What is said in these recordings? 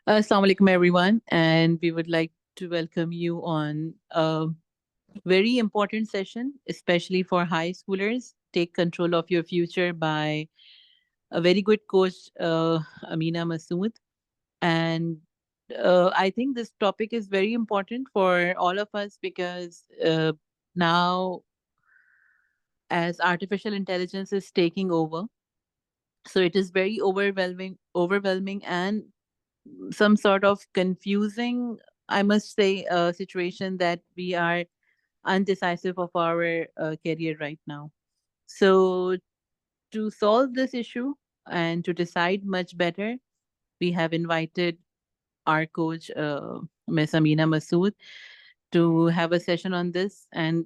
Assalamu alaikum, everyone, and we would like to welcome you on a very important session, especially for high schoolers. Take control of your future by a very good coach, Ameena Masood. And I think this topic is very important for all of us because now, as artificial intelligence is taking over, so it is very overwhelming, and some sort of confusing, I must say, situation that we are undecisive of our career right now. So, to solve this issue and to decide much better, we have invited our coach, Miss Ameena Masood, to have a session on this. And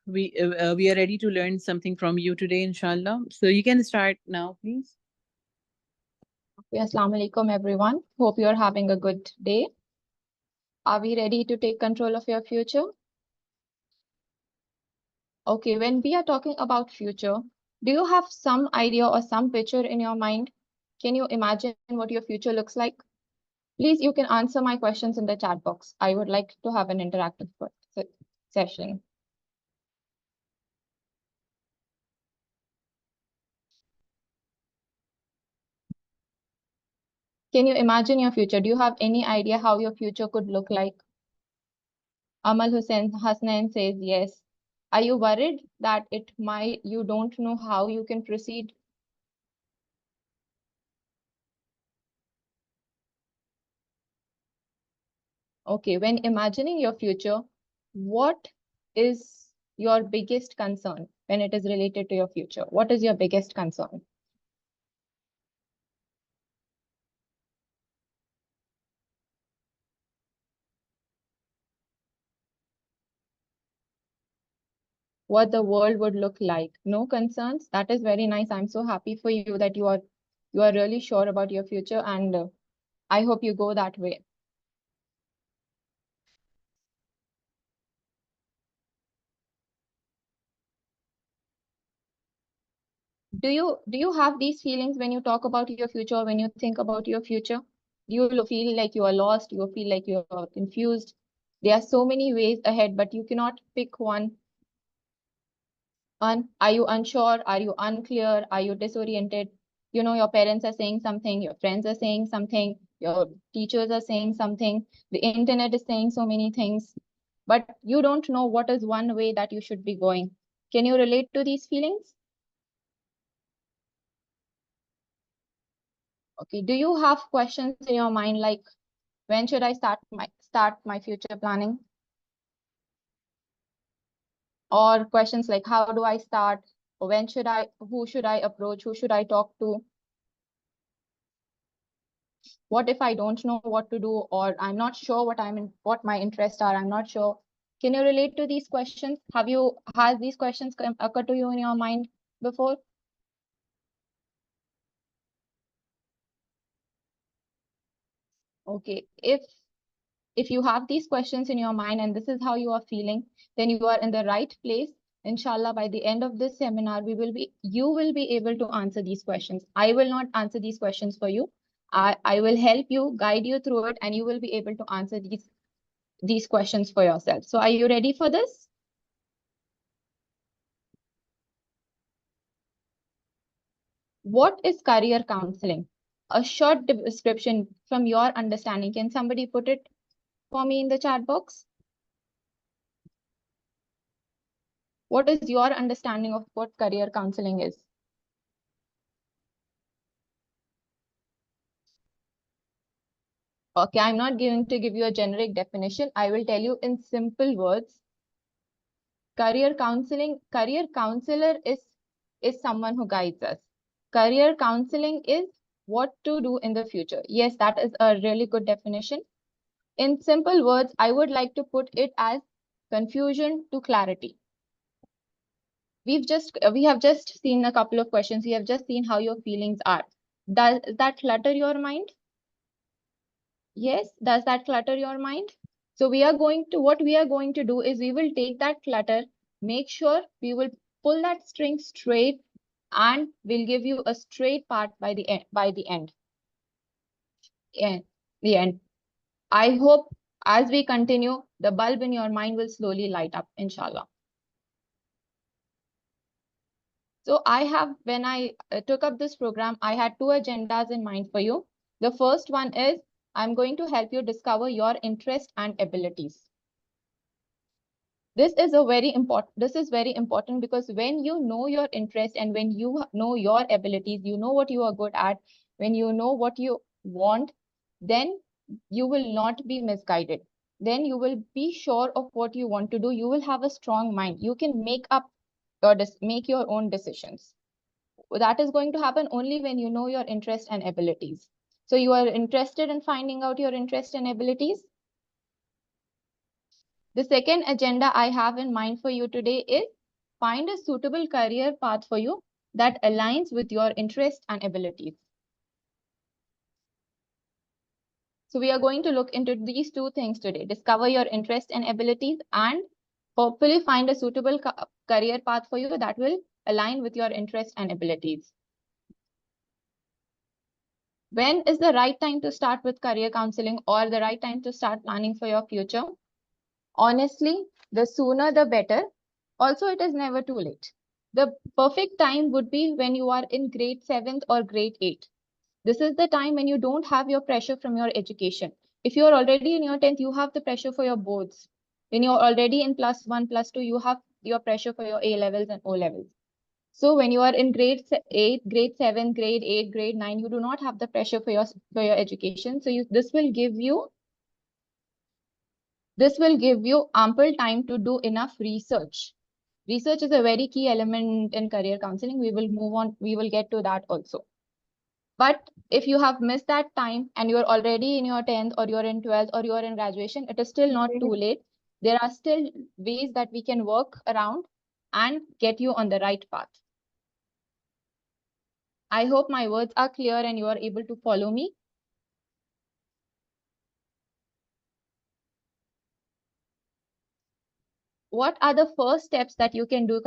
we are ready to learn something from you today, inshallah. So, you can start now, please. Assalamu alaikum, everyone. Hope you're having a good day. Are we ready to take control of your future? Okay, when we are talking about future, do you have some idea or some picture in your mind? Can you imagine what your future looks like? Please, you can answer my questions in the chat box. I would like to have an interactive session. Can you imagine your future? Do you have any idea how your future could look like? Amal Hussain Hasnain says yes. Are you worried that you don't know how you can proceed? Okay, when imagining your future, what is your biggest concern when it is related to your future? What is your biggest concern? What the world would look like? No concerns. That is very nice. I'm so happy for you that you are really sure about your future, and I hope you go that way. Do you have these feelings when you talk about your future, when you think about your future? Do you feel like you are lost? Do you feel like you are confused? There are so many ways ahead, but you cannot pick one. Are you unsure? Are you unclear? Are you disoriented? You know, your parents are saying something, your friends are saying something, your teachers are saying something, the internet is saying so many things, but you don't know what is one way that you should be going. Can you relate to these feelings? Okay, do you have questions in your mind like when should I start my future planning? Or questions like how do I start? Or who should I approach? Who should I talk to? What if I don't know what to do, or I'm not sure what my interests are? I'm not sure. Can you relate to these questions? Has these questions occurred to you in your mind before? Okay, if you have these questions in your mind and this is how you are feeling, then you are in the right place. Inshallah, by the end of this seminar, you will be able to answer these questions. I will not answer these questions for you. I will help you, guide you through it, and you will be able to answer these questions for yourself. So are you ready for this? What is career counseling? A short description from your understanding. Can somebody put it for me in the chat box? What is your understanding of what career counseling is? Okay, I'm not going to give you a generic definition. I will tell you in simple words. Career counselor is someone who guides us. Career counseling is what to do in the future. Yes, that is a really good definition. In simple words, I would like to put it as confusion to clarity. We have just seen a couple of questions. We have just seen how your feelings are. Does that clutter your mind? Yes, does that clutter your mind? So what we are going to do is we will take that clutter, make sure we will pull that string straight, and we'll give you a straight part by the end. And the end. I hope as we continue, the bulb in your mind will slowly light up, inshallah. So when I took up this program, I had two agendas in mind for you. The first one is I'm going to help you discover your interest and abilities. This is very important because when you know your interest and when you know your abilities, you know what you are good at, when you know what you want, then you will not be misguided. Then you will be sure of what you want to do. You will have a strong mind. You can make your own decisions. That is going to happen only when you know your interest and abilities. So you are interested in finding out your interest and abilities. The second agenda I have in mind for you today is find a suitable career path for you that aligns with your interest and abilities. So we are going to look into these two things today. Discover your interest and abilities and hopefully find a suitable career path for you that will align with your interest and abilities. When is the right time to start with career counseling or the right time to start planning for your future? Honestly, the sooner the better. Also, it is never too late. The perfect time would be when you are in grade 7th or grade 8. This is the time when you don't have your pressure from your education. If you are already in your 10th, you have the pressure for your boards. When you're already in plus 1, plus 2, you have your pressure for your A levels and O levels. So when you are in grade 8, grade 7, grade 8, grade 9, you do not have the pressure for your education. So this will give you ample time to do enough research. Research is a very key element in career counseling. We will move on. We will get to that also. But if you have missed that time and you're already in your 10th or you're in 12th or you're in graduation, it is still not too late. There are still ways that we can work around and get you on the right path. I hope my words are clear and you are able to follow me. What are the first steps that you can do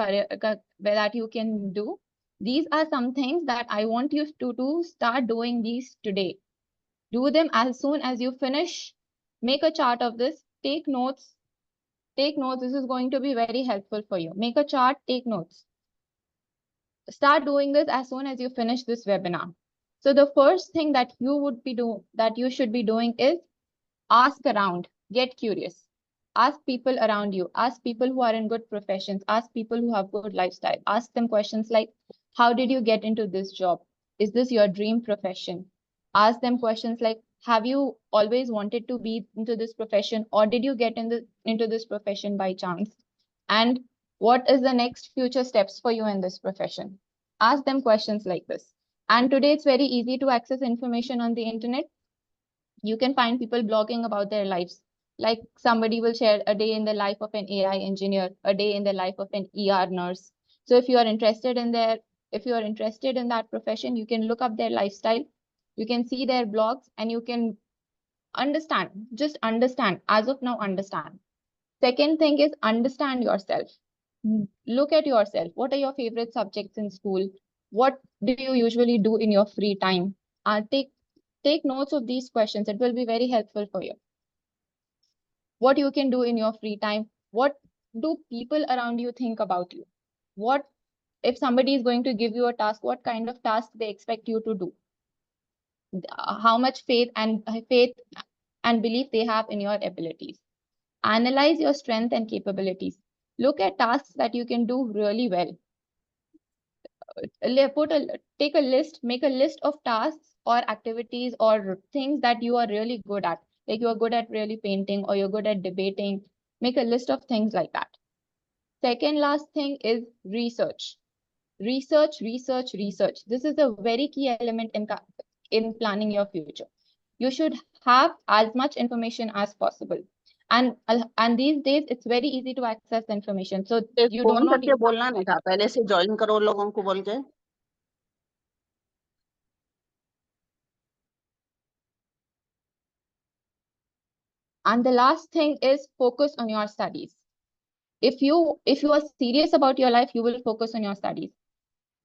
These are some things that I want you to start doing these today. Do them as soon as you finish. Make a chart of this. Take notes. Take notes. This is going to be very helpful for you. Make a chart. Take notes. Start doing this as soon as you finish this webinar. So the first thing that you should be doing is ask around, get curious. Ask people around you, ask people who are in good professions, ask people who have good lifestyle. Ask them questions like, how did you get into this job? Is this your dream profession? Ask them questions like, have you always wanted to be into this profession or did you get into this profession by chance? And what is the next future steps for you in this profession? Ask them questions like this. And today it's very easy to access information on the internet. You can find people blogging about their lives. Like somebody will share a day in the life of an AI engineer, a day in the life of an ER nurse. So if you are interested in that profession, you can look up their lifestyle, you can see their blogs, and you can just understand. As of now, understand. Second thing is understand yourself. Look at yourself. What are your favorite subjects in school? What do you usually do in your free time? Take notes of these questions. It will be very helpful for you. What you can do in your free time? What do people around you think about you? What if somebody is going to give you a task? What kind of task they expect you to do? How much faith and belief they have in your abilities? Analyze your strength and capabilities. Look at tasks that you can do really well. Take a list, make a list of tasks or activities or things that you are really good at. Like you are good at really painting or you're good at debating. Make a list of things like that. Second last thing is research. Research. This is a very key element in planning your future. You should have as much information as possible. And these days it's very easy to access information. So you do phone not करके बोलना नहीं था, पहले से join करो लोगों को बोल के। And the last thing is focus on your studies. If you are serious about your life, you will focus on your studies.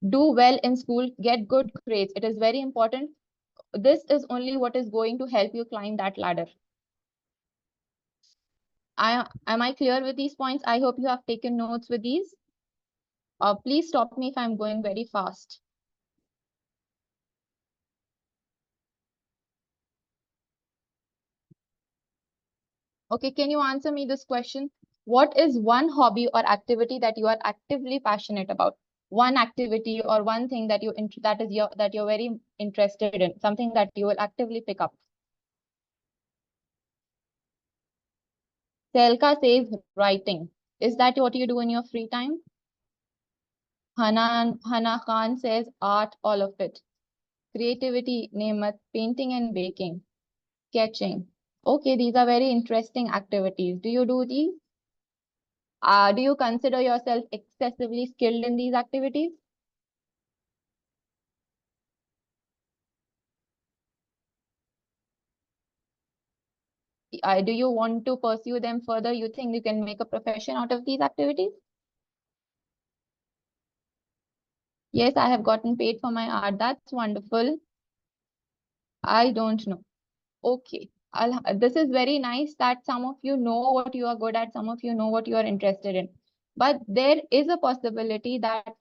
Do well in school, get good grades. It is very important. This is only what is going to help you climb that ladder. Am I clear with these points? I hope you have taken notes with these. Please stop me if I'm going very fast. Okay, can you answer me this question? What is one hobby or activity that you are actively passionate about? One activity or one thing that that you're very interested in, something that you will actively pick up. Selka says writing. Is that what you do in your free time? Hana Khan says art, all of it. Creativity, Nemat, painting and baking, sketching. Okay, these are very interesting activities. Do you do these? Do you consider yourself excessively skilled in these activities? Do you want to pursue them further? You think you can make a profession out of these activities? Yes, I have gotten paid for my art. That's wonderful. I don't know. Okay. This is very nice that some of you know what you are good at, some of you know what you are interested in. But there is a possibility that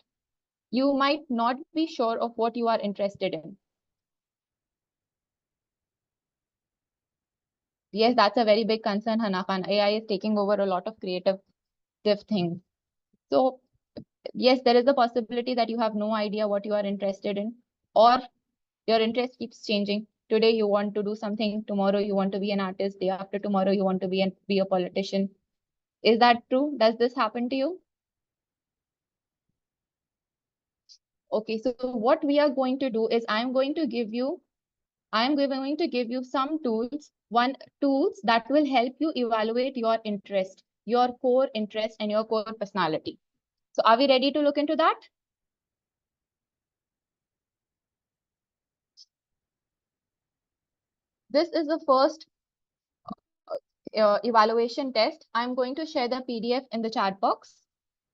you might not be sure of what you are interested in. Yes, that's a very big concern, Hanakan. AI is taking over a lot of creative things. So yes, there is a possibility that you have no idea what you are interested in, or your interest keeps changing. Today you want to do something, tomorrow you want to be an artist, day after tomorrow you want to be a politician. Is that true? Does this happen to you? Okay, so what we are going to do is I'm going to give you some tools that will help you evaluate your interest, your core interest and your core personality. So are we ready to look into that? This is the first evaluation test. I'm going to share the PDF in the chat box.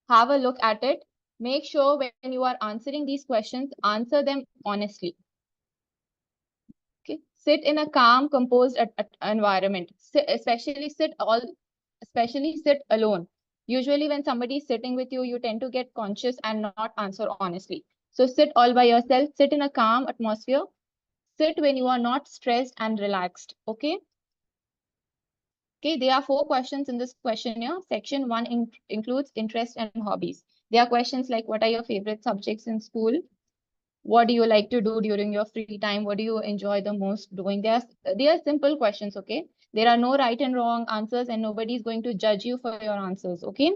Have a look at it. Make sure when you are answering these questions, answer them honestly. Okay. Sit in a calm, composed environment. Especially sit alone. Usually when somebody is sitting with you, you tend to get conscious and not answer honestly. So sit all by yourself. Sit in a calm atmosphere. Sit when you are not stressed and relaxed. Okay. Okay, there are 4 questions in this questionnaire. Section 1 includes interest and hobbies. There are questions like, what are your favorite subjects in school? What do you like to do during your free time? What do you enjoy the most doing? They are simple questions, okay? There are no right and wrong answers and nobody is going to judge you for your answers, okay?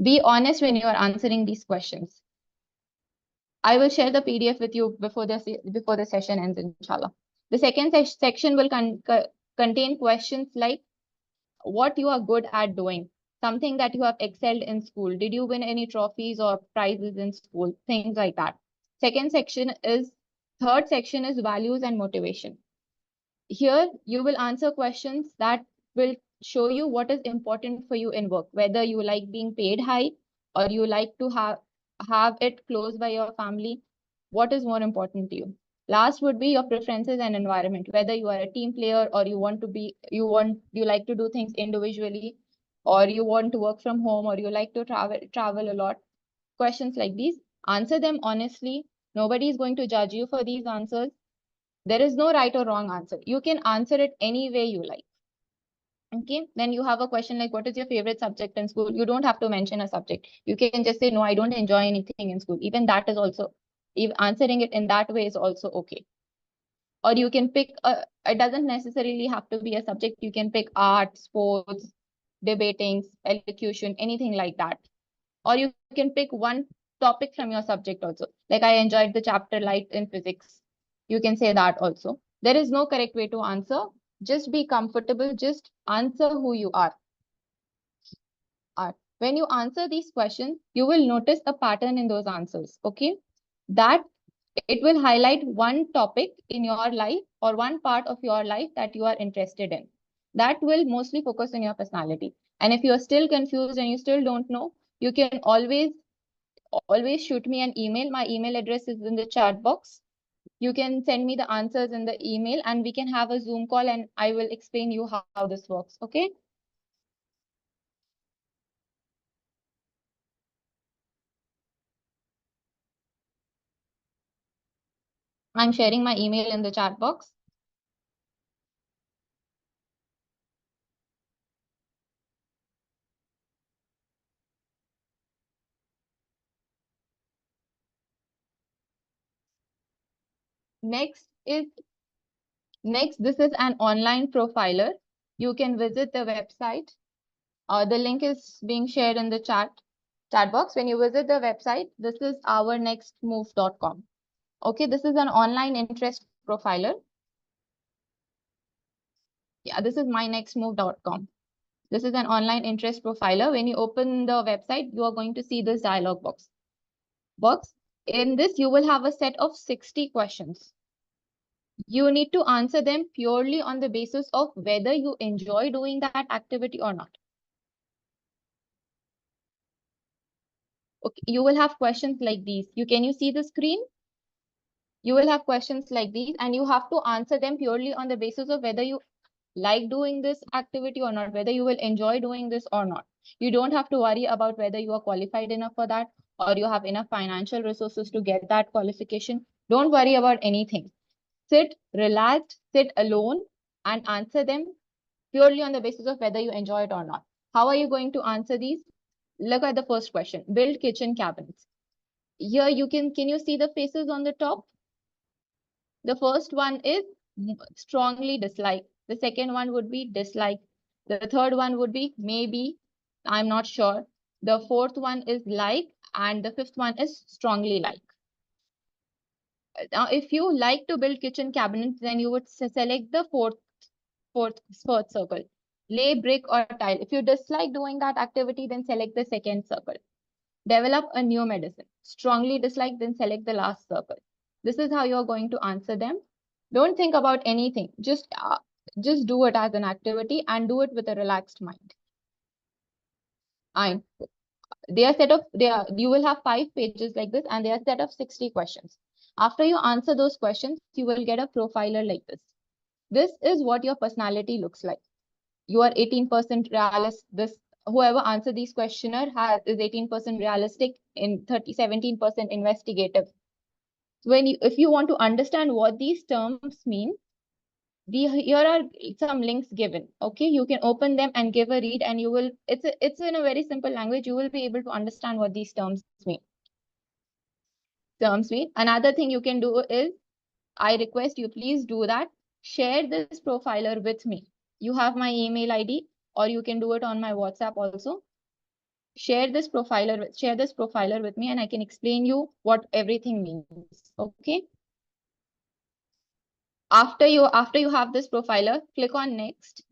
Be honest when you are answering these questions. I will share the PDF with you before the session ends, inshallah. The second section will contain questions like, what you are good at doing, something that you have excelled in school. Did you win any trophies or prizes in school? Things like that. Third section is values and motivation. Here you will answer questions that will show you what is important for you in work, whether you like being paid high or you like to have it close by your family. What is more important to you? Last would be your preferences and environment, whether you are a team player or you like to do things individually, or you want to work from home, or you like to travel a lot. Questions like these, answer them honestly. Nobody is going to judge you for these answers. There is no right or wrong answer. You can answer it any way you like. Okay, then you have a question like, what is your favorite subject in school? You don't have to mention a subject. You can just say, no, I don't enjoy anything in school. Even that is also, even answering it in that way is also okay. Or you can pick, it doesn't necessarily have to be a subject. You can pick art, sports, debating, elocution, anything like that. Or you can pick one topic from your subject also. Like, I enjoyed the chapter light in physics. You can say that also. There is no correct way to answer. Just be comfortable. Just answer who you are. When you answer these questions, you will notice a pattern in those answers. Okay. That it will highlight one topic in your life or one part of your life that you are interested in. That will mostly focus on your personality. And if you are still confused and you still don't know, you can always shoot me an email. My email address is in the chat box. You can send me the answers in the email and we can have a Zoom call and I will explain you how this works. Okay. I'm sharing my email in the chat box. Next, this is an online profiler. You can visit the website. The link is being shared in the chat box. When you visit the website, this is our nextmove.com. Okay, this is an online interest profiler. Yeah, this is mynextmove.com. This is an online interest profiler. When you open the website, you are going to see this dialog box. In this, you will have a set of 60 questions. You need to answer them purely on the basis of whether you enjoy doing that activity or not. Okay, you will have questions like these. Can you see the screen? You will have questions like these and you have to answer them purely on the basis of whether you like doing this activity or not, whether you will enjoy doing this or not. You don't have to worry about whether you are qualified enough for that or you have enough financial resources to get that qualification. Don't worry about anything. Sit relaxed, sit alone and answer them purely on the basis of whether you enjoy it or not. How are you going to answer these? Look at the first question. Build kitchen cabinets. Here you can you see the faces on the top? The first one is strongly dislike. The second one would be dislike. The third one would be maybe, I'm not sure. The fourth one is like, and the fifth one is strongly like. Now, if you like to build kitchen cabinets, then you would select the fourth circle. Lay brick or tile. If you dislike doing that activity, then select the second circle. Develop a new medicine. Strongly dislike, then select the last circle. This is how you're going to answer them. Don't think about anything. Just do it as an activity and do it with a relaxed mind. And you will have 5 pages like this and they are set of 60 questions. After you answer those questions, you will get a profiler like this. This is what your personality looks like. You are 18% realist. Whoever answered these questionnaire is 18% realistic in 17% investigative. If you want to understand what these terms mean, here are some links given. Okay, you can open them and give a read, and you will. It's in a very simple language. You will be able to understand what these terms mean. Another thing you can do is, I request you please do that. Share this profiler with me. You have my email ID, or you can do it on my WhatsApp also. Share this profiler with me, and I can explain you what everything means. Okay. After you have this profiler, click on next.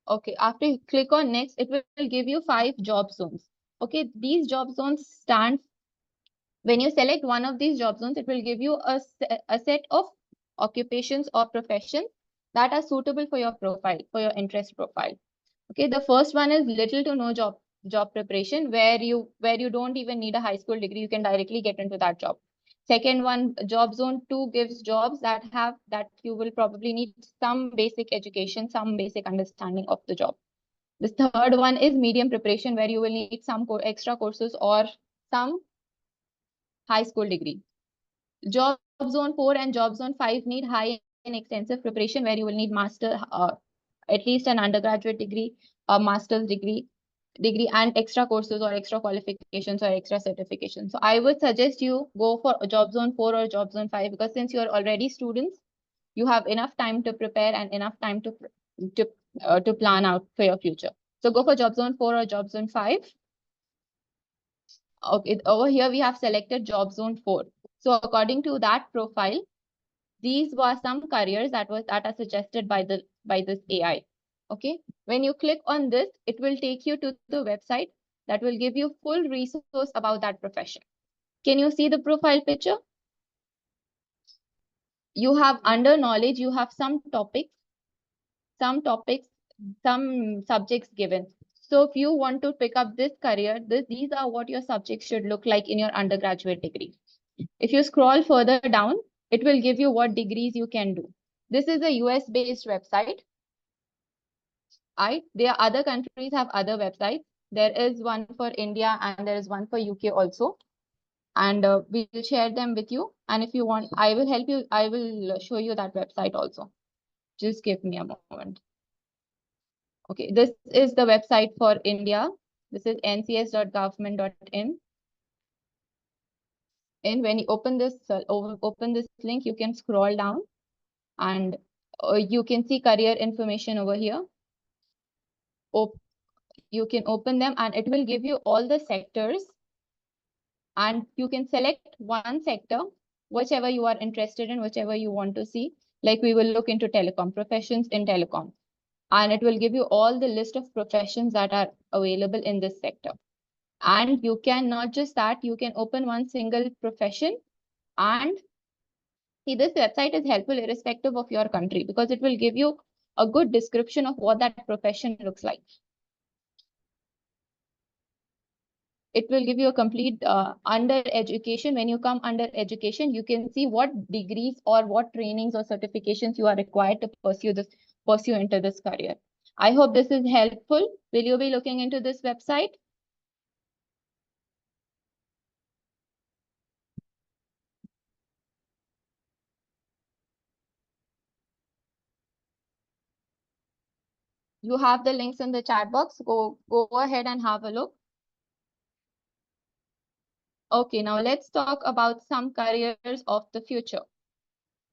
Okay, after you click on next, it will give you 5 job zones. Okay, these job zones stand, when you select one of these job zones, it will give you a set of occupations or professions that are suitable for your profile, for your interest profile. Okay, the first one is little to no job preparation, where you don't even need a high school degree, you can directly get into that job. Second one, job zone 2 gives jobs that you will probably need some basic education, some basic understanding of the job. The third one is medium preparation, where you will need some extra courses or some high school degree. Job zone 4 and job zone 5 need high and extensive preparation, where you will need at least an undergraduate degree, a master's degree, and extra courses or extra qualifications or extra certifications. So I would suggest you go for a job zone 4 or job zone 5, because since you are already students, you have enough time to prepare and enough time to plan out for your future. So go for job zone 4 or job zone 5. Okay, over here we have selected job zone 4. So according to that profile, these were some careers that are suggested by this AI. Okay, when you click on this, it will take you to the website that will give you full resource about that profession. Can you see the profile picture? You have under knowledge, you have some topics some subjects given. So if you want to pick up this career, these are what your subjects should look like in your undergraduate degree. If you scroll further down, it will give you what degrees you can do. This is a US based website. There are other countries have other websites. There is one for India and there is one for UK also. And we will share them with you. And if you want, I will help you. I will show you that website also. Just give me a moment. Okay, this is the website for India. This is ncs.government.in. And when you open this link, you can scroll down and you can see career information over here. You can open them and it will give you all the sectors, and you can select one sector, whichever you are interested in, whichever you want to see. Like we will look into telecom, professions in telecom, and it will give you all the list of professions that are available in this sector. And you can not just that, you can open one single profession and see. This website is helpful irrespective of your country because it will give you a good description of what that profession looks like. It will give you a complete under education. When you come under education, you can see what degrees or what trainings or certifications you are required to pursue into this career. I hope this is helpful. Will you be looking into this website? You have the links in the chat box. Go ahead and have a look. Okay, now let's talk about some careers of the future.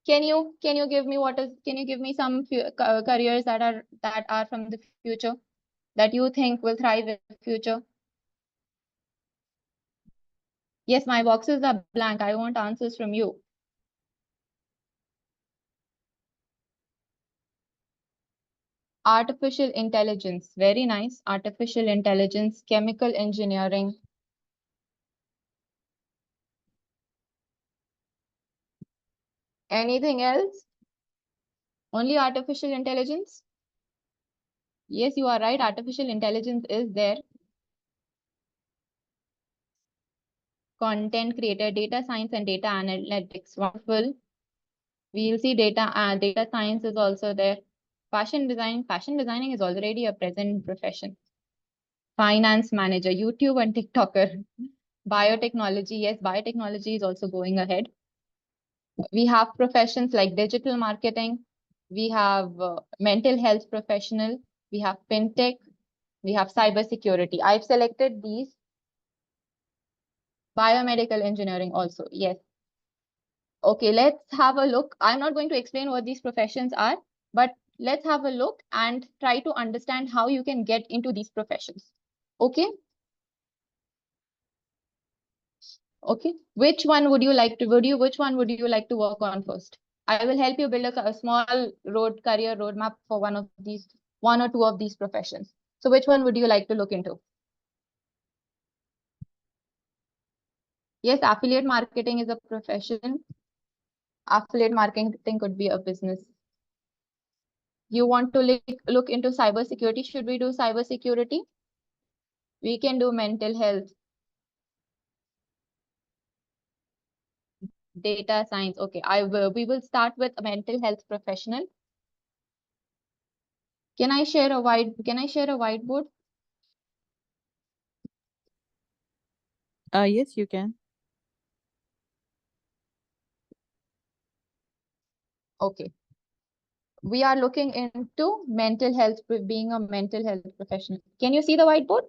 Can you give me some careers that are from the future that you think will thrive in the future? Yes, my boxes are blank. I want answers from you. Artificial intelligence, very nice. Artificial intelligence, chemical engineering. Anything else? Only artificial intelligence? Yes, you are right. Artificial intelligence is there. Content creator, data science and data analytics. Wonderful. We'll see data science is also there. Fashion designing is already a present profession. Finance manager, YouTube and TikToker. Biotechnology, yes, biotechnology is also going ahead. We have professions like digital marketing. We have mental health professional. We have fintech. We have cybersecurity. I've selected these. Biomedical engineering also, yes. Okay, let's have a look. I'm not going to explain what these professions are, but let's have a look and try to understand how you can get into these professions. Okay? Okay. Which one would you like to work on first? I will help you build a small career roadmap for one or two of these professions. So which one would you like to look into? Yes, affiliate marketing is a profession. Affiliate marketing could be a business. You want to look into cybersecurity? Should we do cybersecurity? We can do mental health, data science. Okay, we will start with a mental health professional. Can I share a whiteboard? Yes, you can. Okay. We are looking into mental health, being a mental health professional. Can you see the whiteboard?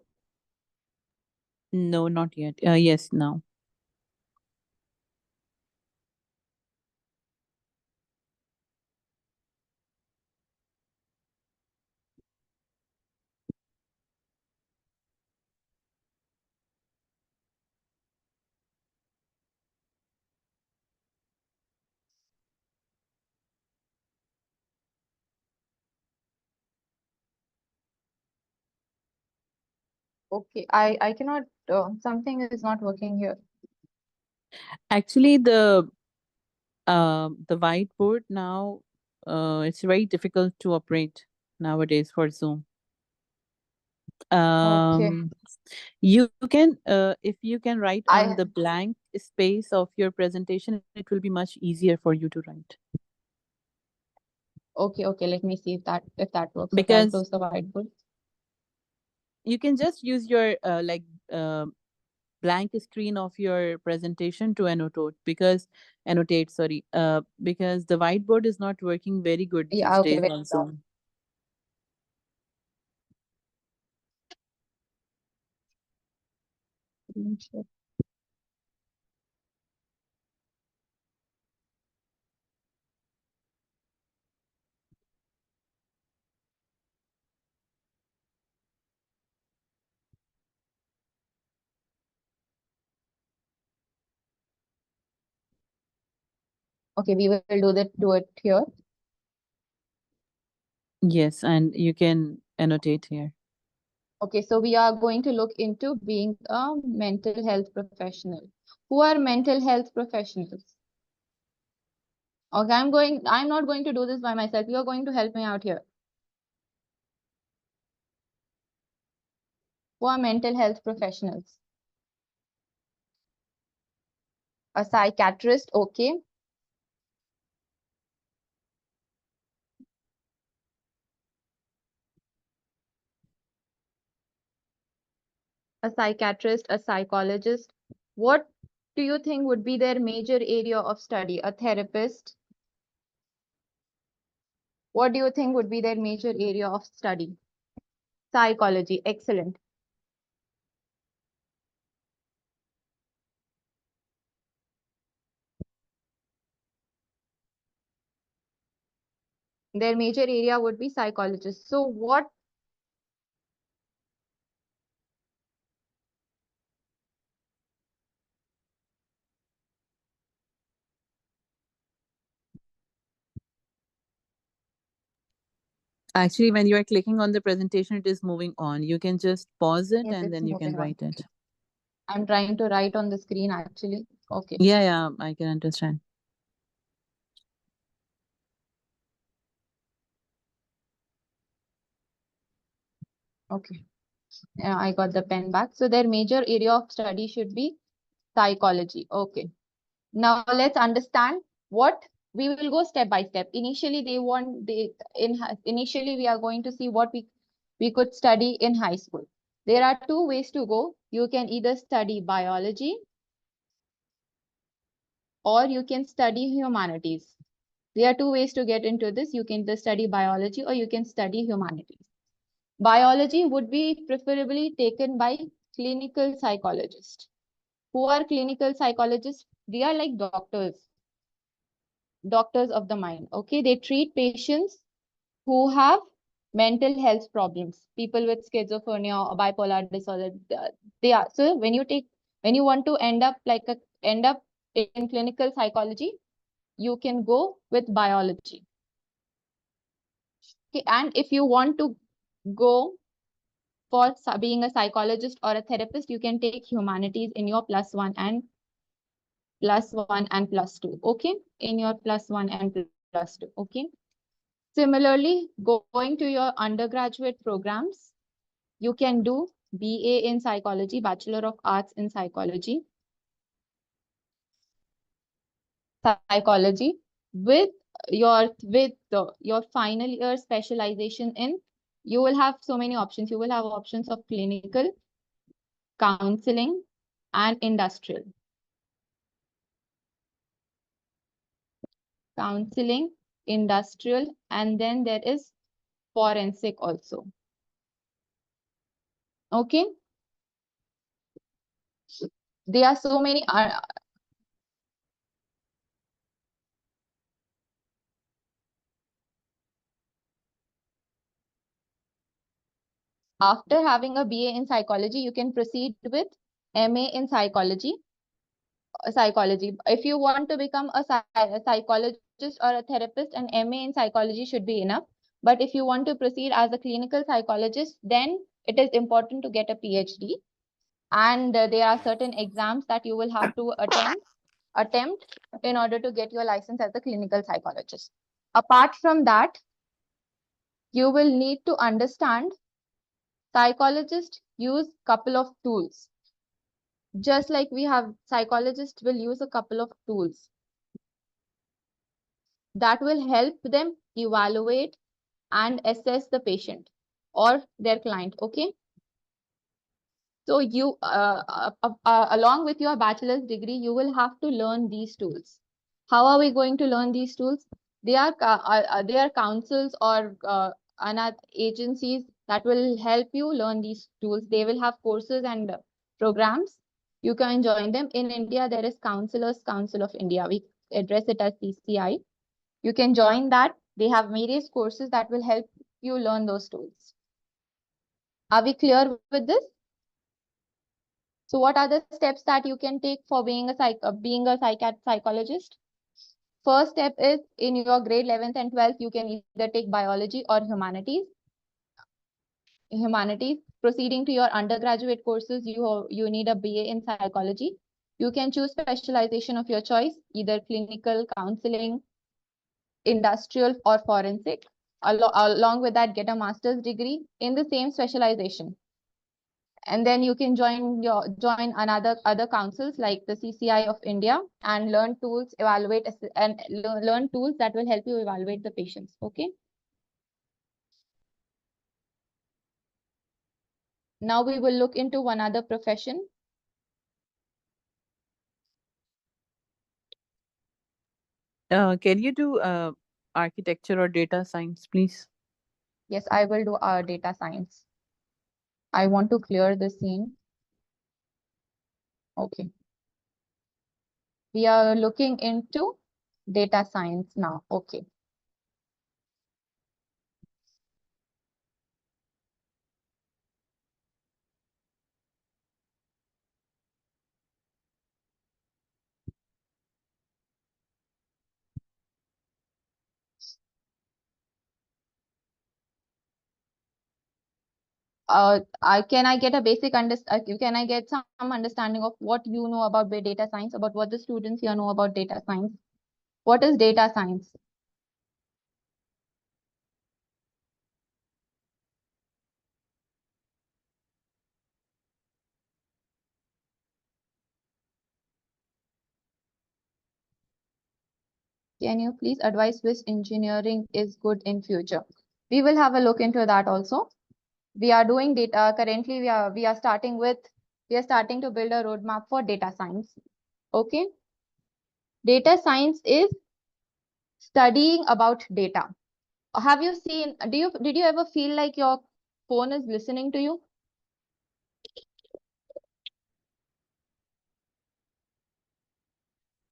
No, not yet. Yes, now. Okay, I cannot, something is not working here. Actually, the whiteboard now, it's very difficult to operate. nowadays for Zoom. Okay. You can, if you can write on I the blank space of your presentation, it will be much easier for you to write. okay, let me see if that works. Okay, I'll Because close the whiteboard. you can just use your blank screen of your presentation to annotate, sorry, because the whiteboard is not working very good Yeah, these okay, days wait. on Zoom. Sure. Okay, we will do it here. Yes, and you can annotate here. Okay, so we are going to look into being a mental health professional. Who are mental health professionals? Okay, I'm not going to do this by myself. You are going to help me out here. Who are mental health professionals? A psychiatrist, okay. A psychiatrist, a psychologist. What do you think would be their major area of study? A therapist. What do you think would be their major area of study? Psychology, excellent. Their major area would be psychologists. So what Actually, when you are clicking on the presentation, it is moving on. You can just pause it is and it's then you can moving on? write it. I'm trying to write on the screen actually. Okay, Yeah, yeah, I can understand. okay. I got the pen back. So their major area of study should be psychology. Okay. Now let's understand what we will go step by step. Initially, initially we are going to see what we could study in high school. There are two ways to go. You can either study biology or you can study humanities. There are two ways to get into this. You can either study biology or you can study humanities. Biology would be preferably taken by clinical psychologists. Who are clinical psychologists? They are like doctors of the mind. Okay, they treat patients who have mental health problems, people with schizophrenia or bipolar disorder. They are so when you want to end up in clinical psychology, you can go with biology. Okay, and if you want to go for being a psychologist or a therapist, you can take humanities in your plus 1 and plus 2. Okay, in your plus 1 and plus 2. Okay. Similarly, going to your undergraduate programs, you can do BA in psychology, Bachelor of Arts in psychology with your final year specialization in, you will have so many options. You will have options of clinical, counseling, and industrial. Counseling, industrial, and then there is forensic also. Okay. There are so many. After having a BA in psychology, you can proceed with MA in psychology. If you want to become a psychologist or a therapist, an MA in psychology should be enough. But if you want to proceed as a clinical psychologist, then it is important to get a PhD. And there are certain exams that you will have to attempt in order to get your license as a clinical psychologist. Apart from that, you will need to understand psychologists use couple of tools. Just like we have, psychologists will use a couple of tools that will help them evaluate and assess the patient or their client. Okay. So you, along with your bachelor's degree, you will have to learn these tools. How are we going to learn these tools? They are councils or another agencies that will help you learn these tools. They will have courses and programs. You can join them. In India, there is Counselors Council of India. We address it as CCI. You can join that. They have various courses that will help you learn those tools. Are we clear with this? So what are the steps that you can take for being a psychologist? First step is in your grade 11th and 12th, you can either take biology or humanities. Proceeding to your undergraduate courses, you need a BA in psychology. You can choose specialization of your choice, either clinical, counseling, industrial, or forensic. Along with that, get a master's degree in the same specialization. And then you can join other councils like the CCI of India and learn tools, learn tools that will help you evaluate the patients. Okay. Now we will look into one other profession. Can you do architecture or data science, please? Yes, I will do our data science. I want to clear the scene. Okay. We are looking into data science now. Okay. Can I get a basic can I get some understanding of what you know about data science, about what the students here know about data science? What is data science? Can you please advise which engineering is good in future? We will have a look into that also. We are doing data currently. We are starting to build a roadmap for data science. Okay. Data science is studying about data. Have you seen, did you ever feel like your phone is listening to you?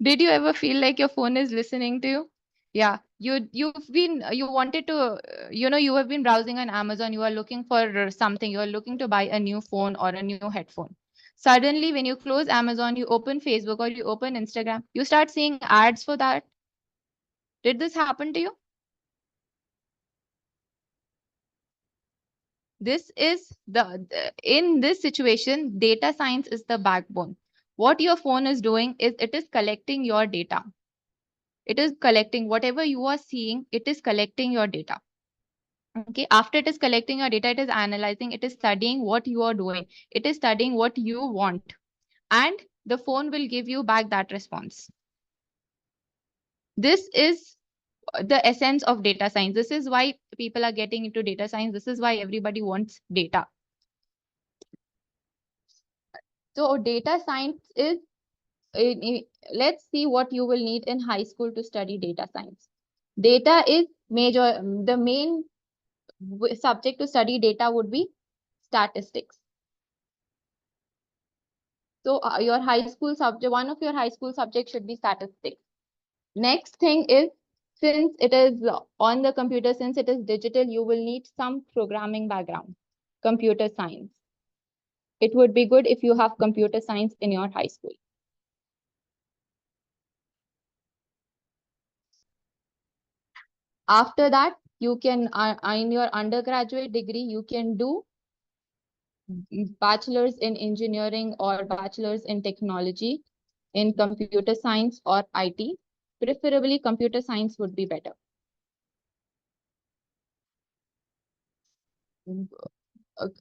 Did you ever feel like your phone is listening to you? Yeah, you wanted to, you have been browsing on Amazon, you are looking for something, you are looking to buy a new phone or a new headphone. Suddenly, when you close Amazon, you open Facebook or you open Instagram, you start seeing ads for that. Did this happen to you? In this situation, data science is the backbone. What your phone is doing is it is collecting your data. It is collecting whatever you are seeing, it is collecting your data. Okay, after it is collecting your data, it is analyzing, it is studying what you are doing, it is studying what you want, and the phone will give you back that response. This is the essence of data science. This is why people are getting into data science. This is why everybody wants data. So data science is, let's see what you will need in high school to study data science. Data is the main subject to study data would be statistics. So your high school subject, one of your high school subjects should be statistics. Next thing is, since it is on the computer, since it is digital, you will need some programming background, computer science. It would be good if you have computer science in your high school. After that, you can, in your undergraduate degree, you can do bachelor's in engineering or bachelor's in technology in computer science or IT. Preferably computer science would be better.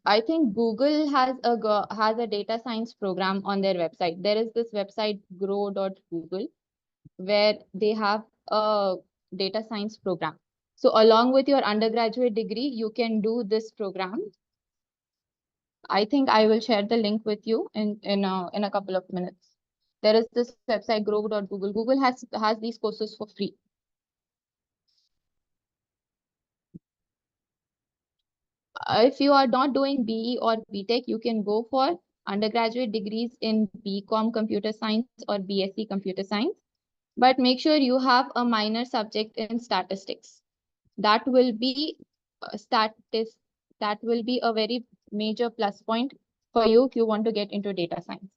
I think Google has a data science program on their website. There is this website grow.google where they have a data science program. So along with your undergraduate degree, you can do this program. I think I will share the link with you in a couple of minutes. There is this website grow.google. Google has these courses for free. If you are not doing BE or BTech, you can go for undergraduate degrees in BCom Computer Science or BSc Computer Science. But make sure you have a minor subject in statistics. That will be that will be a very major plus point for you if you want to get into data science.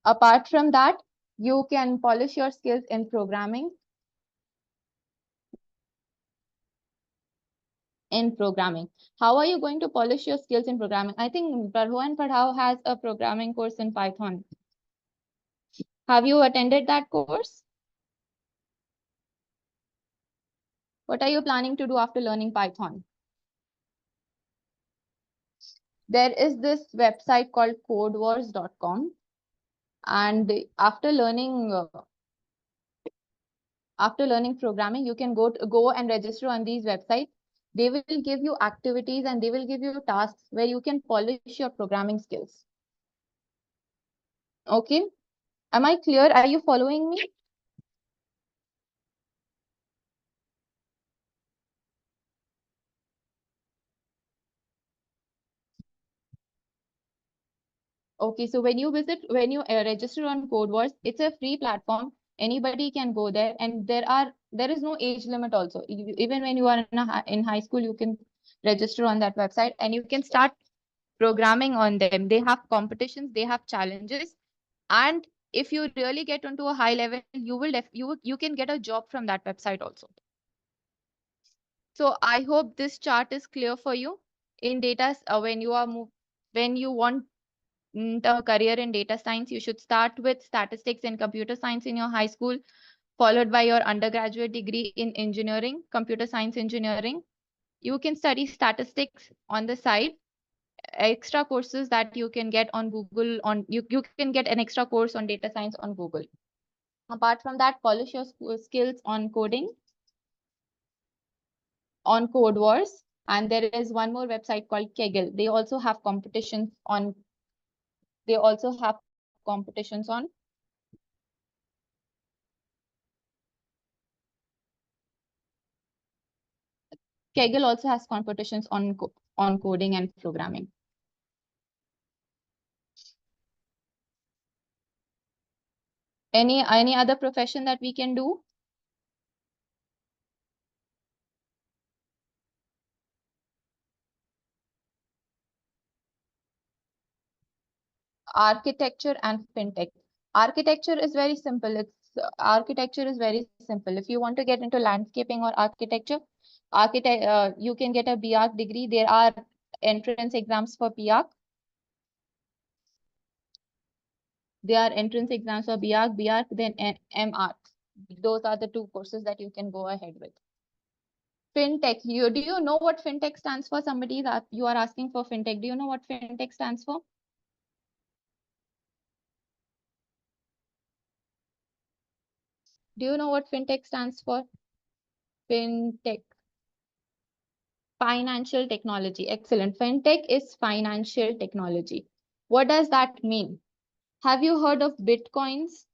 Apart from that, you can polish your skills in programming. How are you going to polish your skills in programming? I think Parhoan Padhao has a programming course in Python. Have you attended that course? What are you planning to do after learning Python? There is this website called codewars.com, and after learning programming, you can go and register on these websites. They will give you activities and they will give you tasks where you can polish your programming skills. Okay, am I clear? Are you following me? Okay, so when you register on Code Wars, it's a free platform. Anybody can go there, and there is no age limit also. Even when you are in high school, you can register on that website and you can start programming on them. They have competitions, they have challenges, and if you really get onto a high level, you can get a job from that website also. So I hope this chart is clear for you. In data, when you want a career in data science, you should start with statistics and computer science in your high school, followed by your undergraduate degree in engineering, computer science engineering. You can study statistics on the side, extra courses that you can get on Google. You can get an extra course on data science on Google. Apart from that, polish your skills on coding, on Code Wars. And there is one more website called Kaggle. They also have competitions on. They also have competitions on. Kaggle also has competitions on coding and programming. Any other profession that we can do? Architecture and fintech. Architecture is very simple. Architecture is very simple. If you want to get into landscaping or architecture, you can get a BArch degree. There are entrance exams for BArch. There are entrance exams for BArch, then MArch. Those are the two courses that you can go ahead with. Fintech. Do you know what fintech stands for? Somebody that you are asking for fintech. Do you know what fintech stands for? Do you know what fintech stands for? Fintech. Financial technology. Excellent. Fintech is financial technology. What does that mean? Have you heard of bitcoins?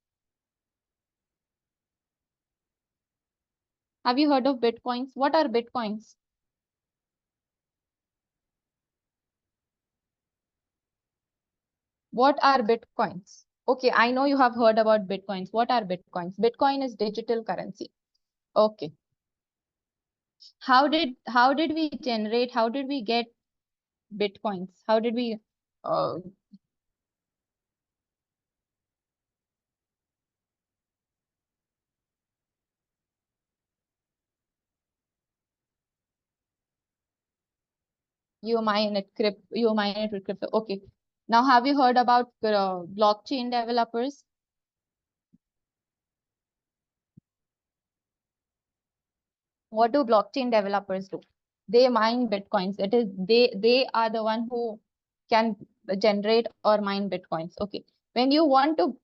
Have you heard of bitcoins? What are bitcoins? What are bitcoins? Okay, I know you have heard about bitcoins. What are bitcoins? Bitcoin is digital currency. Okay. How did we generate? How did we get bitcoins? How did we uh, you mine it with crypto? Okay. Now, have you heard about blockchain developers? What do blockchain developers do? They mine bitcoins. It is they are the one who can generate or mine bitcoins. Okay. When you want to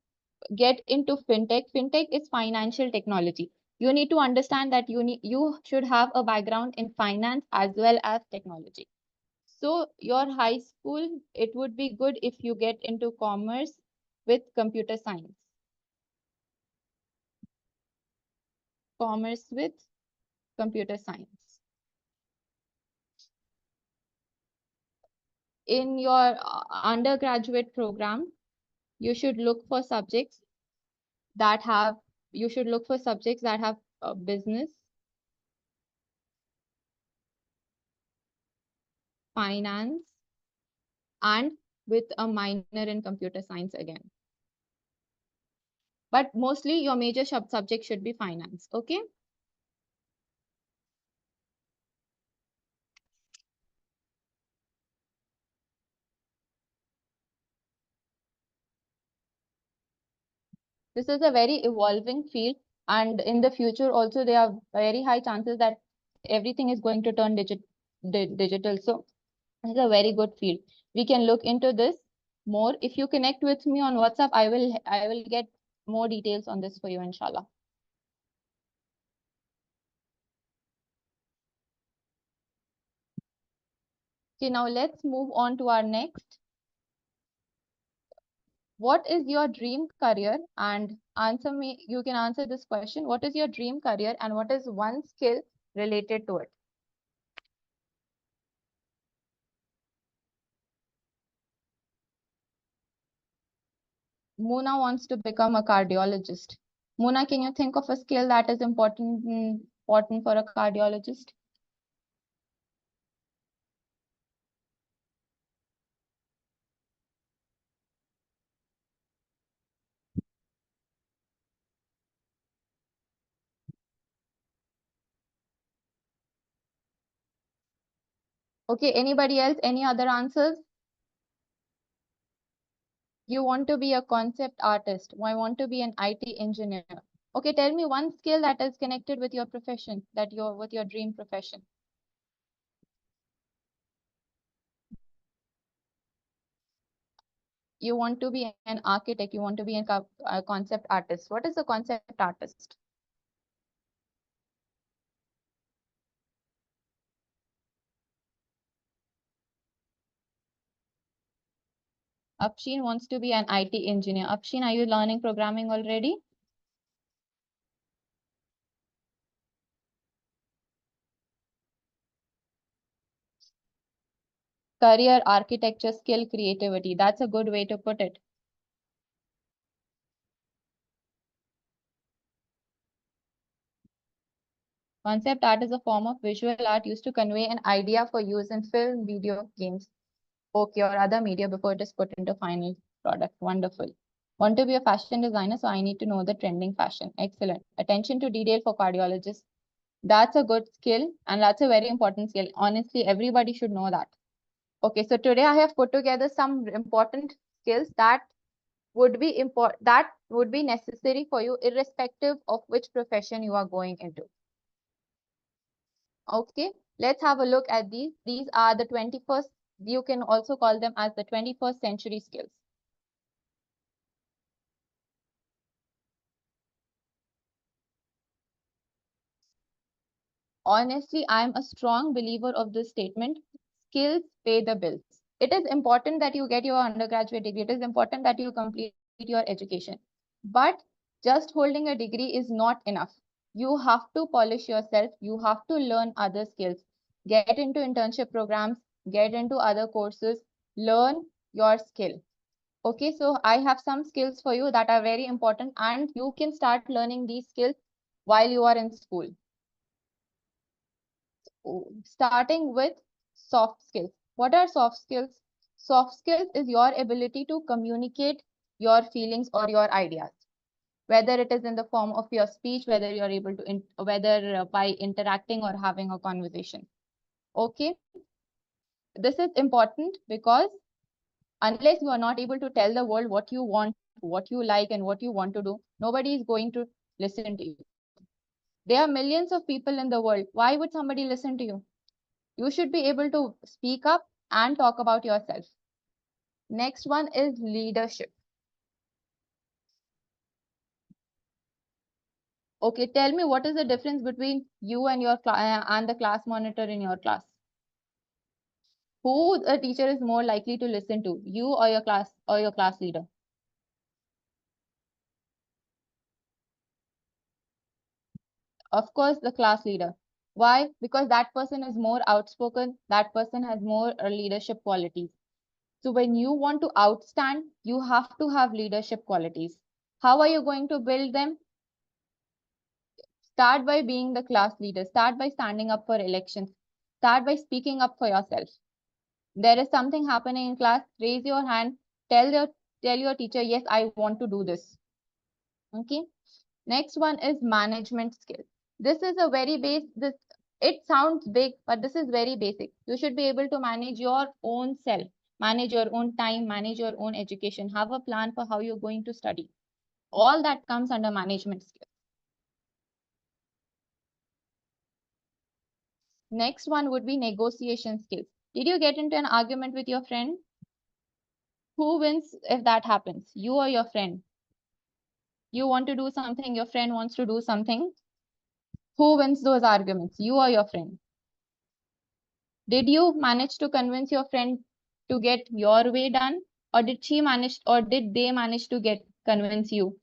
get into fintech is financial technology. You need to understand that you should have a background in finance as well as technology. So your high school, it would be good if you get into commerce with computer science. Commerce with computer science. In your undergraduate program, you should look for subjects that have business, finance, and with a minor in computer science again. But mostly your major subject should be finance. Okay. This is a very evolving field, and in the future also there are very high chances that everything is going to turn digital. So it's a very good field. We can look into this more. If you connect with me on WhatsApp, I will get more details on this for you, inshallah. Okay, now let's move on to our next. What is your dream career? And answer me, you can answer this question. What is your dream career and what is one skill related to it? Muna wants to become a cardiologist. Muna, can you think of a skill that is important for a cardiologist? Okay, anybody else? Any other answers? You want to be a concept artist. I want to be an IT engineer. Okay, tell me one skill that is connected with your profession, with your dream profession. You want to be an architect, you want to be a concept artist. What is a concept artist? Afshin wants to be an IT engineer. Afshin, are you learning programming already? Career, architecture, skill, creativity. That's a good way to put it. Concept art is a form of visual art used to convey an idea for use in film, video, games, okay, or other media before it is put into final product. Wonderful. Want to be a fashion designer, so I need to know the trending fashion. Excellent. Attention to detail for cardiologists. That's a good skill, and that's a very important skill. Honestly, everybody should know that. Okay, so today I have put together some important skills that would be necessary for you irrespective of which profession you are going into. Okay, let's have a look at these. These are the 21st, you can also call them as the 21st century skills. Honestly, I'm a strong believer of this statement. Skills pay the bills. It is important that you get your undergraduate degree. It is important that you complete your education. But just holding a degree is not enough. You have to polish yourself. You have to learn other skills. Get into internship programs, get into other courses, learn your skill. Okay, so I have some skills for you that are very important, and you can start learning these skills while you are in school. Starting with soft skills. What are soft skills? Soft skills is your ability to communicate your feelings or your ideas, whether it is in the form of your speech, whether you're able to, whether by interacting or having a conversation. Okay, this is important because unless you are not able to tell the world what you want, what you like, and what you want to do, nobody is going to listen to you. There are millions of people in the world. Why would somebody listen to you? You should be able to speak up and talk about yourself. Next one is leadership. Okay, tell me what is the difference between you and your and the class monitor in your class? Who a teacher is more likely to listen to, you or your class leader? Of course, the class leader. Why? Because that person is more outspoken, that person has more leadership qualities. So when you want to outstand, you have to have leadership qualities. How are you going to build them? Start by being the class leader. Start by standing up for elections. Start by speaking up for yourself. There is something happening in class, raise your hand, tell your teacher, yes, I want to do this. Okay. Next one is management skill. This is a very this it sounds big, but this is very basic. You should be able to manage your own self, manage your own time, manage your own education, have a plan for how you're going to study. All that comes under management skill. Next one would be negotiation skills. Did you get into an argument with your friend? Who wins if that happens? You or your friend? You want to do something, your friend wants to do something. Who wins those arguments? You or your friend? Did you manage to convince your friend to get your way done? Or did they manage to convince you?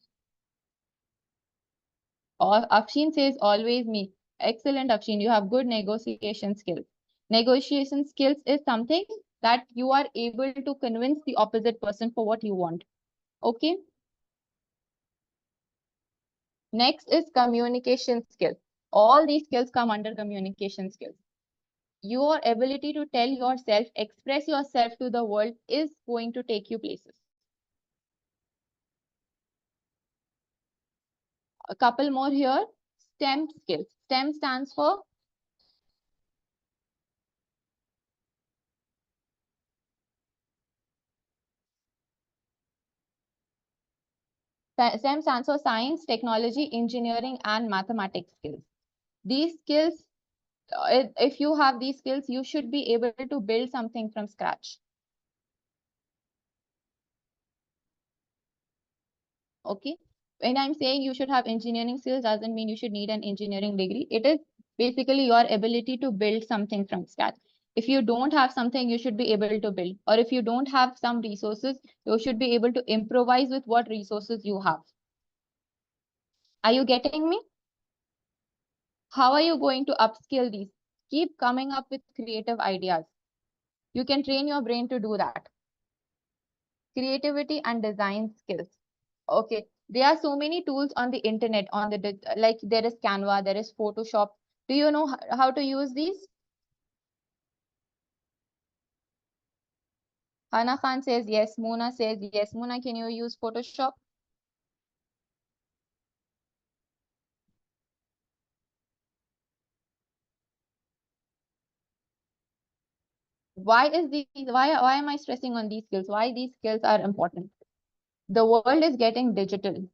Or Afshin says always me. Excellent, Afshin. You have good negotiation skills. Negotiation skills is something that you are able to convince the opposite person for what you want. Okay. Next is communication skills. All these skills come under communication skills. Your ability to tell yourself, express yourself to the world is going to take you places. A couple more here. STEM skills. STEM stands for science, technology, engineering, and mathematics skills. These skills, if you have these skills, you should be able to build something from scratch. Okay. When I'm saying you should have engineering skills, doesn't mean you should need an engineering degree. It is basically your ability to build something from scratch. If you don't have something, you should be able to build. Or if you don't have some resources, you should be able to improvise with what resources you have. Are you getting me? How are you going to upskill these? Keep coming up with creative ideas. You can train your brain to do that. Creativity and design skills. Okay, there are so many tools on the internet, like there is Canva, there is Photoshop. Do you know how to use these? Hana Khan says yes. Mona says yes. Mona, can you use Photoshop? Why am I stressing on these skills? Why these skills are important? The world is getting digital.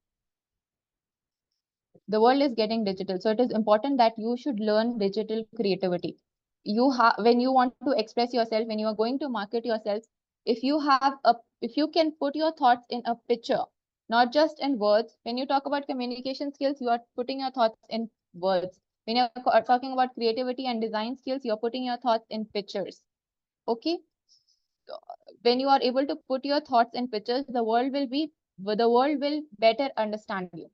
The world is getting digital, so it is important that you should learn digital creativity. When you want to express yourself, when you are going to market yourself, if you can put your thoughts in a picture, not just in words. When you talk about communication skills, you are putting your thoughts in words. When you're talking about creativity and design skills, you're putting your thoughts in pictures. Okay. When you are able to put your thoughts in pictures, the world will better understand you.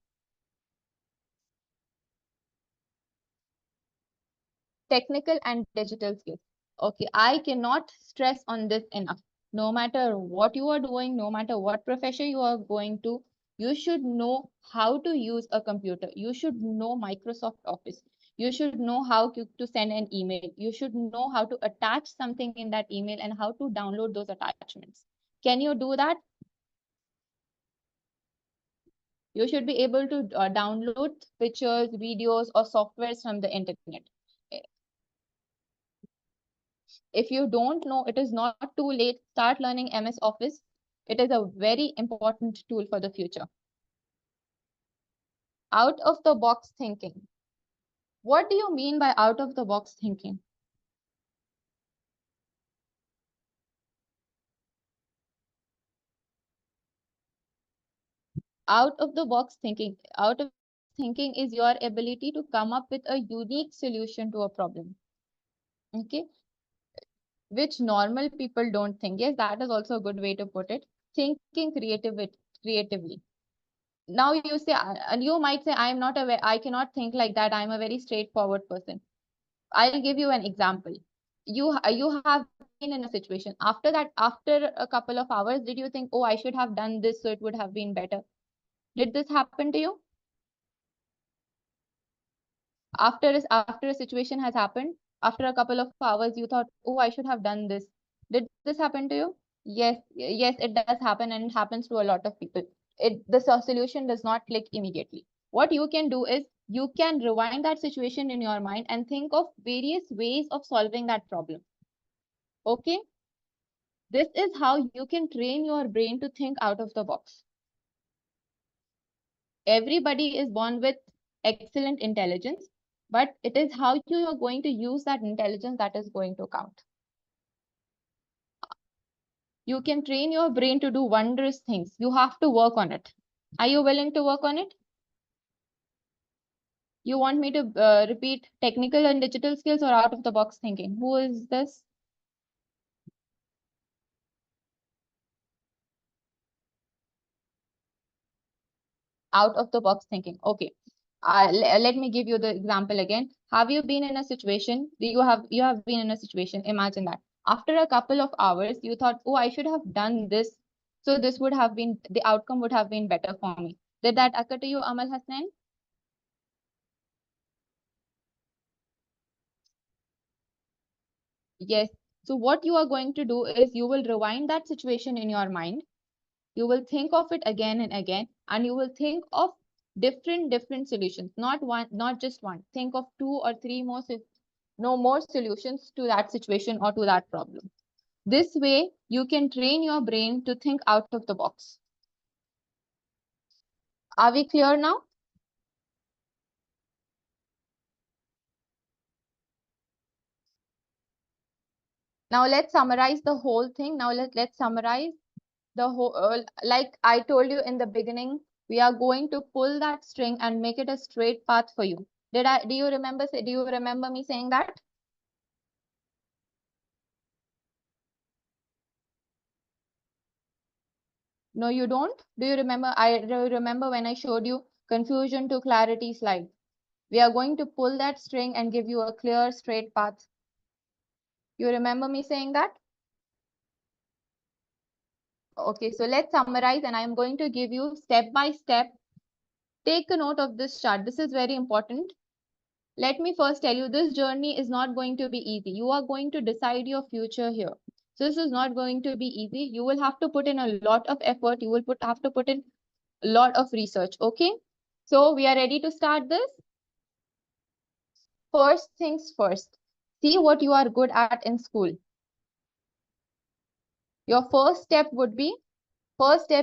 Technical and digital skills. Okay, I cannot stress on this enough. No matter what you are doing, no matter what profession you are going to, you should know how to use a computer. You should know Microsoft Office. You should know how to send an email. You should know how to attach something in that email and how to download those attachments. Can you do that? You should be able to download pictures, videos, or softwares from the internet. If you don't know, it is not too late. Start learning MS Office. It is a very important tool for the future. Out of the box thinking. What do you mean by out of the box thinking? Out of the box thinking. Out of the box thinking is your ability to come up with a unique solution to a problem. Okay, which normal people don't think. Yes, that is also a good way to put it. Thinking creatively. Now you say, and you might say, I am not aware, I cannot think like that. I am a very straightforward person. I'll give you an example. You have been in a situation. After that, after a couple of hours, did you think, oh, I should have done this so it would have been better? Did this happen to you? After a situation has happened, after a couple of hours, you thought, oh, I should have done this. Did this happen to you? Yes, it does happen, and it happens to a lot of people. The solution does not click immediately. What you can do is you can rewind that situation in your mind and think of various ways of solving that problem. Okay, this is how you can train your brain to think out of the box. Everybody is born with excellent intelligence, but it is how you are going to use that intelligence that is going to count. You can train your brain to do wondrous things. You have to work on it. Are you willing to work on it? You want me to repeat technical and digital skills or out of the box thinking? Who is this? Out of the box thinking. Okay. Let me give you the example again. Have you been in a situation? You have been in a situation. Imagine that after a couple of hours, you thought, oh, I should have done this. So this would have been, the outcome would have been better for me. Did that occur to you, Amal Hassan? Yes. So what you are going to do is you will rewind that situation in your mind. You will think of it again and again, and you will think of different solutions, not one, not just one. Think of two or three more, no more solutions to that situation or to that problem. This way, you can train your brain to think out of the box. Are we clear now? Now let's summarize the whole thing. Now let's summarize the whole, like I told you in the beginning, we are going to pull that string and make it a straight path for you. Do you remember me saying that? No, you don't? Do you remember? I do remember when I showed you confusion to clarity slide. We are going to pull that string and give you a clear straight path. You remember me saying that? Okay, so let's summarize, and I'm going to give you step by step. Take a note of this chart. This is very important. Let me first tell you, this journey is not going to be easy. You are going to decide your future here. So this is not going to be easy. You will have to put in a lot of effort. You will have to put in a lot of research. Okay. So we are ready to start this. First things first. See what you are good at in school. Your first step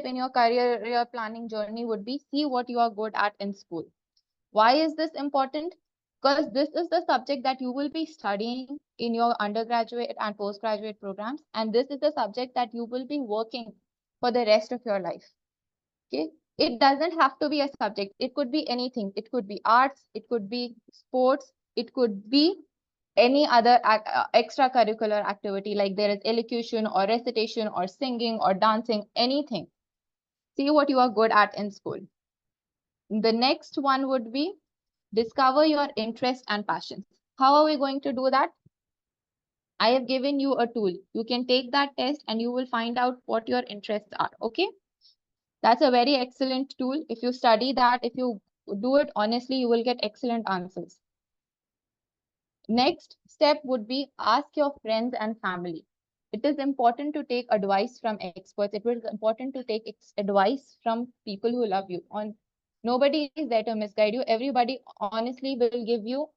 in your career planning journey would be see what you are good at in school. Why is this important? Because this is the subject that you will be studying in your undergraduate and postgraduate programs, and this is the subject that you will be working for the rest of your life. Okay, it doesn't have to be a subject. It could be anything. It could be arts, it could be sports, it could be any other extracurricular activity, like there is elocution or recitation or singing or dancing, anything. See what you are good at in school. The next one would be discover your interests and passions. How are we going to do that? I have given you a tool. You can take that test and you will find out what your interests are. Okay. That's a very excellent tool. If you study that, if you do it honestly, you will get excellent answers. Next step would be ask your friends and family. It is important to take advice from experts. It is important to take advice from people who love you. Nobody is there to misguide you. Everybody honestly will give you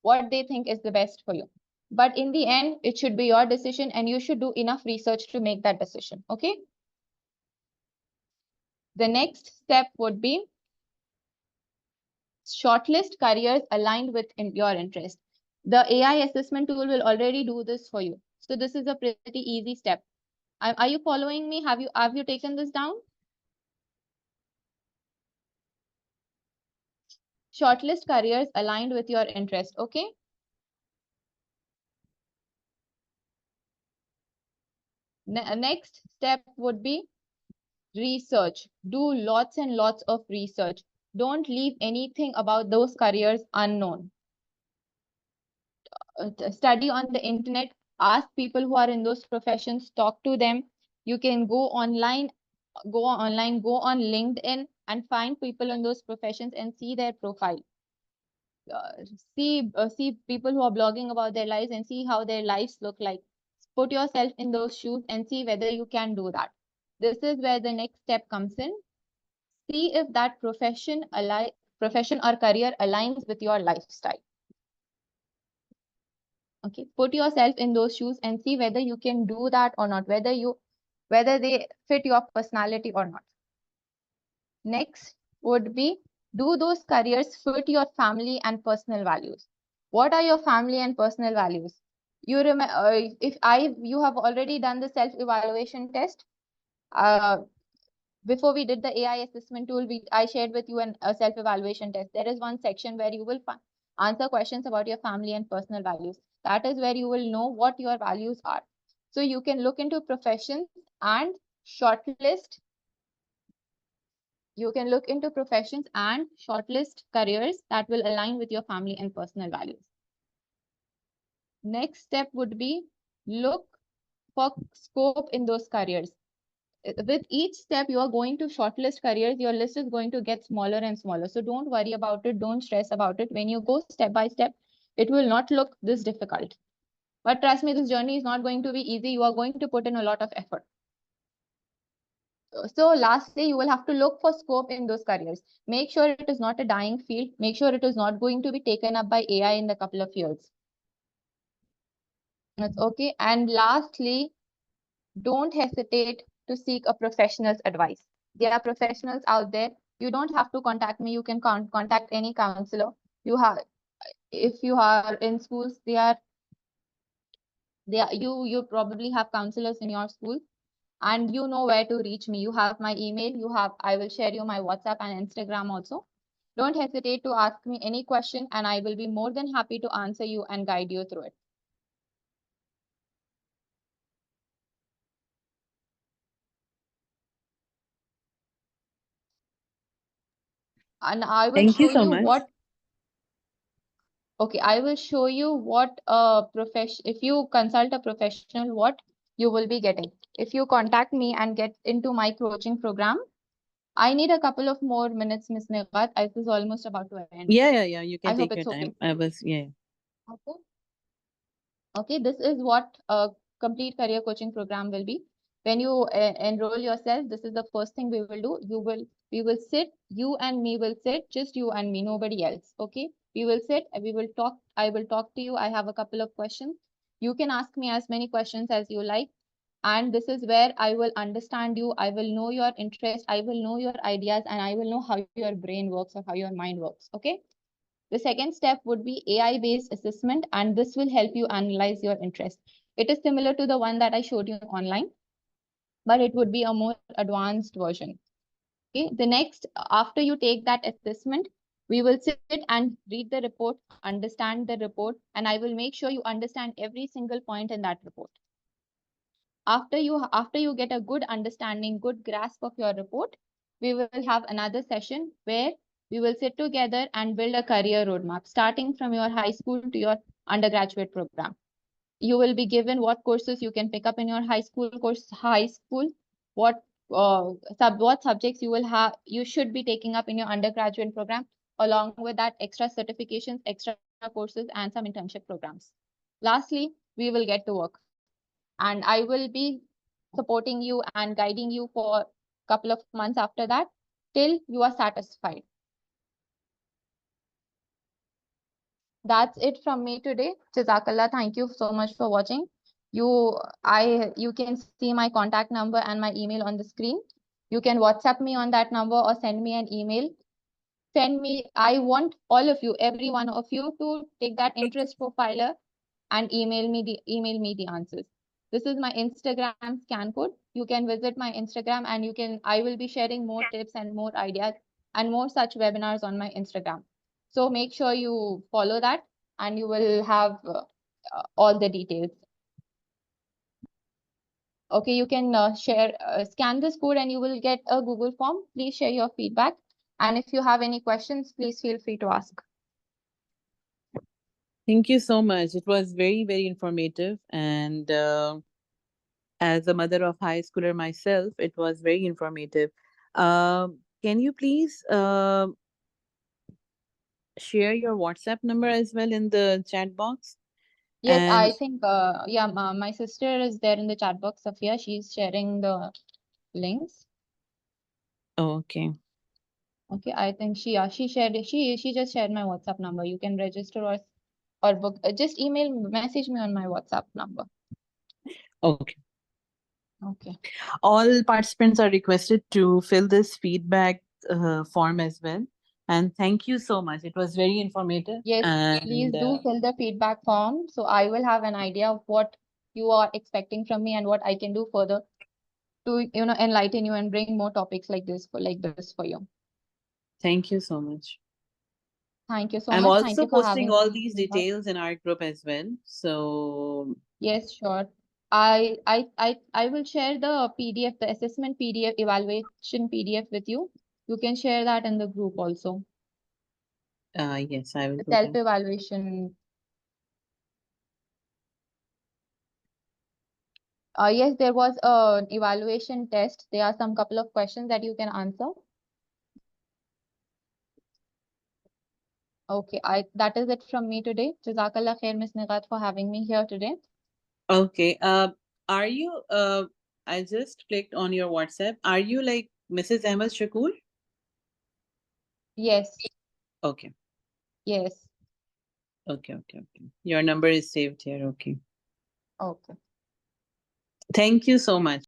what they think is the best for you. But in the end, it should be your decision and you should do enough research to make that decision. Okay. The next step would be shortlist careers aligned with your interest. The AI assessment tool will already do this for you. So this is a pretty easy step. Are you following me? Have you taken this down? shortlist careers aligned with your interest. Okay. Next step would be research. Do lots and lots of research. Don't leave anything about those careers unknown. Study on the internet, ask people who are in those professions, talk to them. You can go online, go on LinkedIn and find people in those professions and see their profile. Uh, see people who are blogging about their lives and see how their lives look like. Put yourself in those shoes and see whether you can do that. This is where the next step comes in. See if that profession or career aligns with your lifestyle. Okay, put yourself in those shoes and see whether you can do that or not, whether they fit your personality or not. Next would be, do those careers fit your family and personal values? What are your family and personal values? You remember, you have already done the self evaluation test. Before we did the AI assessment tool, I shared with you a self evaluation test. There is one section where you will answer questions about your family and personal values. That is where you will know what your values are. So you can look into professions and shortlist. You can look into professions and shortlist careers that will align with your family and personal values. Next step would be, look for scope in those careers. With each step you are going to shortlist careers, your list is going to get smaller and smaller. So don't worry about it. Don't stress about it. When you go step by step, it will not look this difficult. But trust me, this journey is not going to be easy. You are going to put in a lot of effort. So lastly, you will have to look for scope in those careers. Make sure it is not a dying field. Make sure it is not going to be taken up by AI in the couple of years. That's okay. And lastly, don't hesitate to seek a professional's advice. There are professionals out there. You don't have to contact me. You can contact any counselor. If you are in schools, you probably have counselors in your school, and you know where to reach me. You have my email. I will share you my WhatsApp and Instagram also. Don't hesitate to ask me any question, and I will be more than happy to answer you and guide you through it. And I will Thank you show so you much. what. Okay, I will show you what if you consult a professional, what you will be getting. If you contact me and get into my coaching program, I need a couple of more minutes, Miss Nigat. It is almost about to end. Yeah. You I can hope take it's your okay. time. Yeah. Okay. Okay, this is what a complete career coaching program will be. When you enroll yourself, this is the first thing we will do. We will sit, you and me will sit, just you and me, nobody else. Okay, we will sit and we will talk. I will talk to you. I have a couple of questions. You can ask me as many questions as you like. And this is where I will understand you. I will know your interest. I will know your ideas, and I will know how your brain works or how your mind works. Okay. The second step would be AI-based assessment, and this will help you analyze your interest. It is similar to the one that I showed you online, but it would be a more advanced version. Okay, the next, after you take that assessment, we will sit and read the report, understand the report, and I will make sure you understand every single point in that report. After you get a good understanding, good grasp of your report, we will have another session where we will sit together and build a career roadmap, starting from your high school to your undergraduate program. You will be given what courses you can pick up in your high school, what what subjects you should be taking up in your undergraduate program, along with that extra certifications, extra courses, and some internship programs. Lastly, we will get to work, and I will be supporting you and guiding you for a couple of months after that till you are satisfied. That's it from me today. Jazakallah. Thank you so much for watching. You can see my contact number and my email on the screen. You can WhatsApp me on that number or send me an email. I want all of you, every one of you, to take that interest profiler and email me the answers. This is my Instagram scan code. You can visit my Instagram, and I will be sharing more tips and more ideas and more such webinars on my Instagram. So make sure you follow that and you will have all the details. Okay, you can scan this code and you will get a Google form. Please share your feedback. And if you have any questions, please feel free to ask. Thank you so much. It was very, very informative. And as a mother of high schooler myself, it was very informative. Can you please share your WhatsApp number as well in the chat box? Yes, And I think, yeah, my sister is there in the chat box, Sophia. She's sharing the links. okay. Okay, I think she shared she just shared my WhatsApp number. You can register or book. Just message me on my WhatsApp number. Okay. Okay. All participants are requested to fill this feedback form as well. And thank you so much. It was very informative. Yes, please And do fill the feedback form so I will have an idea of what you are expecting from me and what I can do further to enlighten you and bring more topics like this for you. thank you so much. Thank you so I'm much. Thank also you for posting having all me. these details in our group as well. So, Yes, sure. I will share the PDF, the assessment PDF, evaluation PDF with you. You can share that in the group also. yes, I will The do that. self-evaluation. Yes, there was an evaluation test. There are some couple of questions that you can answer. Okay, that is it from me today. Jazakallah khair, Ms. Nigat, for having me here today. Okay. Are you, I just clicked on your WhatsApp. Are you like Mrs. Ahmed Shakur? Yes, Okay. yes. Okay. Okay. Okay. Your number is saved here. Okay. Okay. Thank you so much.